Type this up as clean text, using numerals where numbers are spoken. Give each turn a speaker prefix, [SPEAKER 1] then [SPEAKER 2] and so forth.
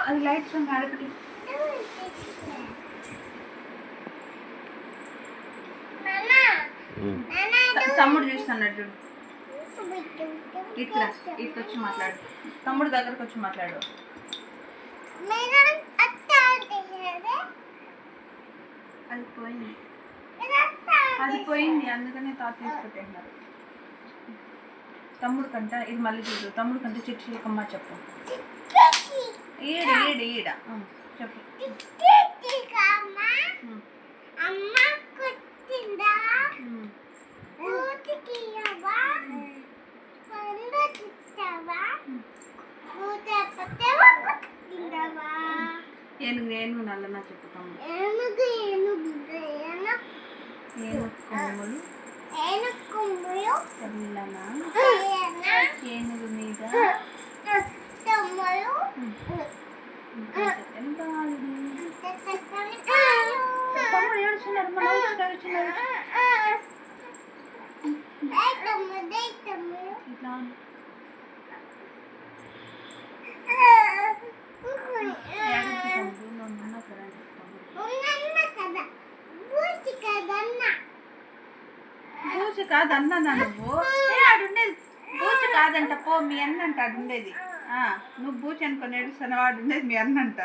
[SPEAKER 1] అది లైట్స్ నడపడి తమ్ముడు చూస్తున్నాడు. ఇట్లా ఇట్కొచ్చి మాట్లాడు. తమ్ముడు దగ్గరకు వచ్చి మాట్లాడు. అది పోయింది, అది పోయింది, అందుకనే తాత తీసుకుంటున్నారు. తమ్ముడు కంట ఇది మళ్ళీ చూడు. తమ్ముడు కంట చిట్చిలకమ్మ చెప్పు. ఈడ ఈడ ఈడ చెప్పు. ఏనుగు ఏనుగు నల్లనా చెప్పు తమ్ముడు. ఏనుగు కొమ్ములు తెల్లనా, ఏనుగు మీద తమ్ముడు ఏడుచున్నారు. మన ఇట్లా బూచి కాదన్నా నువ్వు. ఆడుండేది బూచి కాదంట పో, మీ అన్న అంట ఆడుండేది. నువ్వు బూచి అనుకొని ఏడుస్తాను, వాడు ఉండేది మీ అన్న అంట.